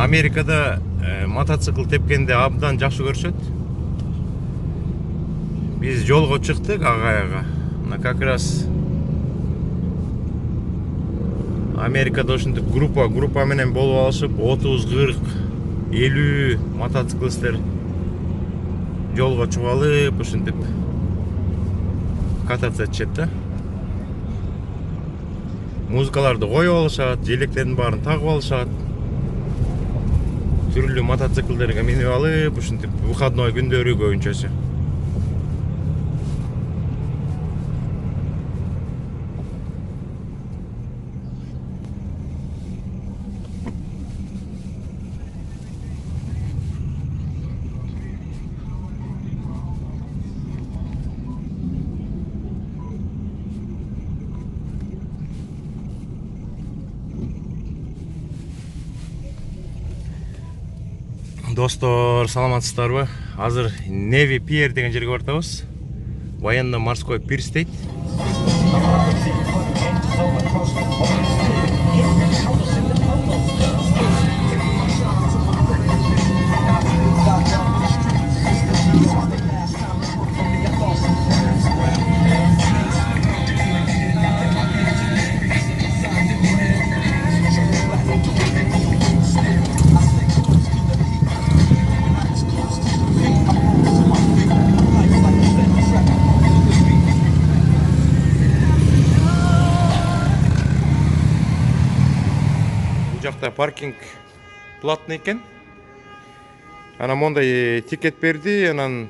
Америкада мотоцикл тепкенде абдан жакшы көрүшөт. Биз жолго чыктык агаяга. Мына как раз Америкада ушинтип группа менен болуп алышып 30, 40, 50 мотоциклисттер жолго чыгып алып ушинтип кататься этишет да. Музыкаларды коюп алышат, желектердин баарын тагып алышат. Түрлүү мотоциклдерге минип алып, ушинтип выходной күндөрү көбүнчөсү. Достор, саламатсыздарбы? Азыр Неви Пиер деген жерге бартабыз. Военно-морской пирс дейт. Жақта паркинг платный екен. Ана мондай тикет берди, анан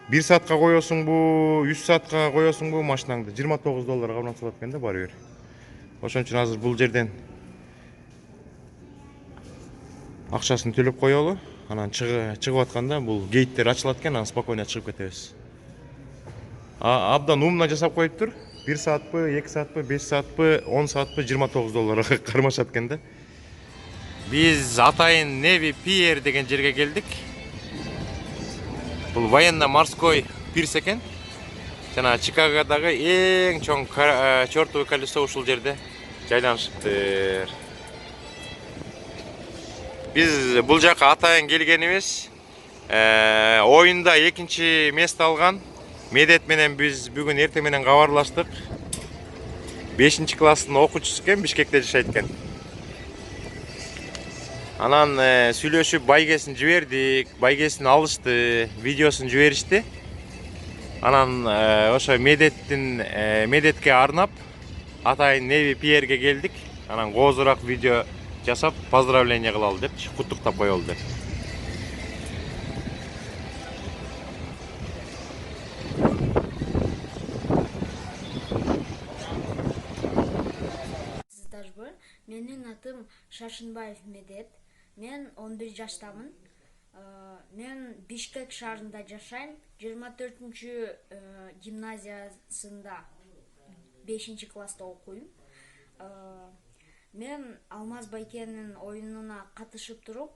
1 саатка коесуңбу, 3 саатка коесуңбу машинаңды $29 кабынан салат экен да бары бир. Ошон үчүн азыр бул жерден акчасын төлөп коелу. Анан чыгып атканда бул гейттер ачылат экен, анан спокойно чыгып кетебиз. Абдан умна жасап коюптур. 1 саатпы, 2 саатпы, 5 саатпы, 10 саатпы $29 кармашат экен да. Biz атайын Неви Пиер деген жерге келдик. Бұл военно-морской пирс екен. Жана Чикагодагы эң чоң чертовый колесо ушул жерде жайланышыптыр. Biz бул жака атайын келгенибиз. Оюнда 2-чи место алган Медет менен биз бүгүн эртең менен кабарлаштык. 5-чи класстын окуучусу экен, Бишкекте жашайт экен. Анан сүйлөшүп байгесин жибердик, байгесин алышты, видеосун жиберишти. Анан ошо Медетке арнап атайын Неви Пиерге келдик. Анан коозураак видео жасап, поздравление кылалы деп, куттуктап коелу деп. Менин атым Шашынбаев Медет. Мен 11 жаштамын. Мен Бишкек шаарында жашайм. 24-чү гимназиясында 5-чи класста окуйм. Мен Алмаз Байкенин оюнуна катышып туруп,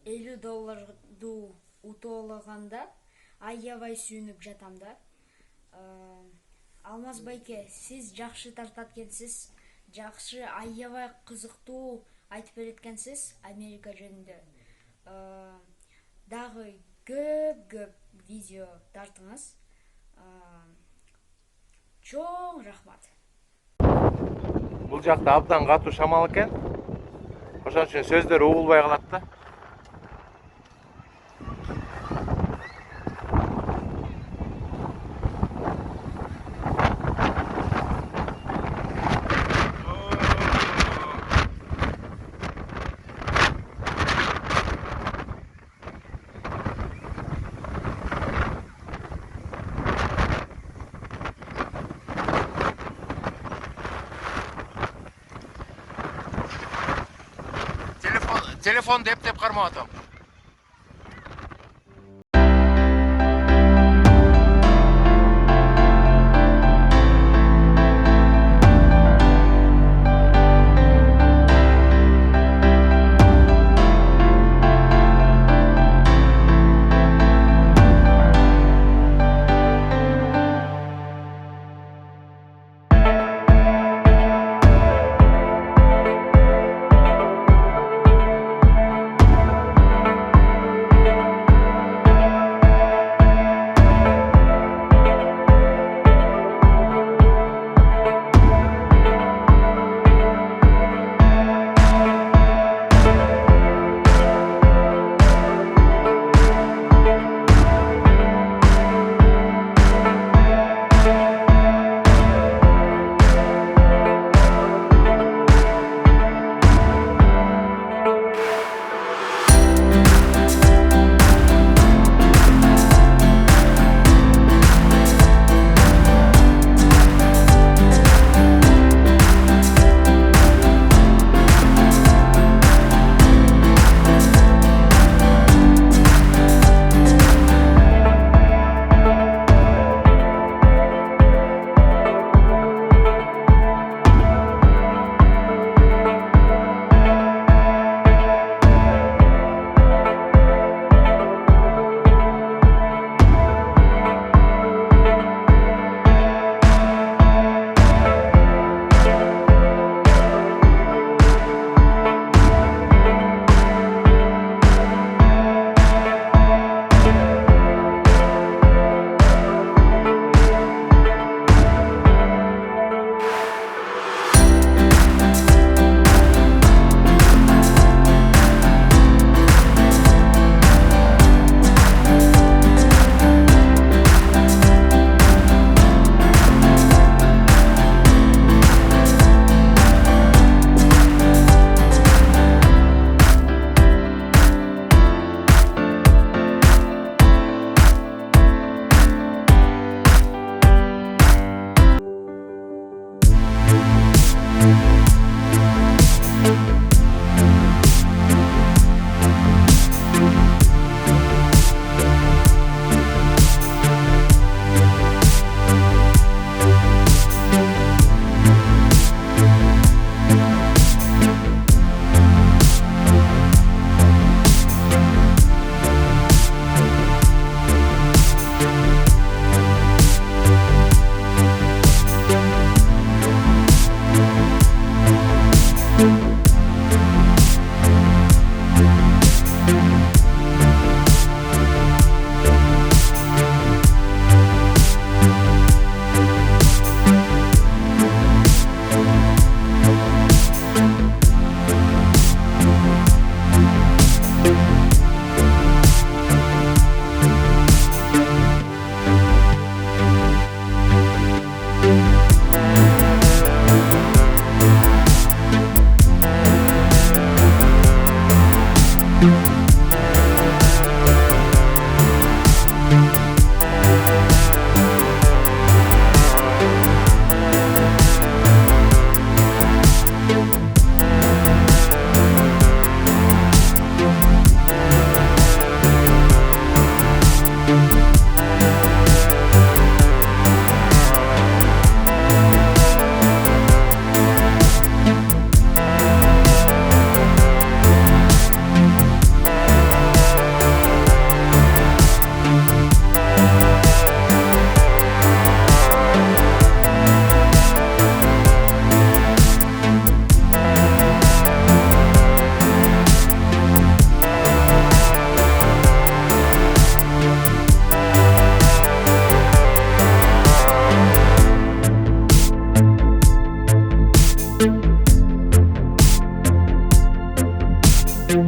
$50 утуулаганда аябай сүйүнүп жатам да. Алмаз Байке, сиз жакшы тартат экенсиз. Жакшы, аябай кызыктуу айтып береткенсиз Америка жөнүндө. Дагы көп видео тартыңыз. Чоң рахмат. Бул жакта абдан катуу шамал экен. Ошон үчүн сөздөр угулбай калат да. Телефон деп кармап атам. Thank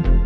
you.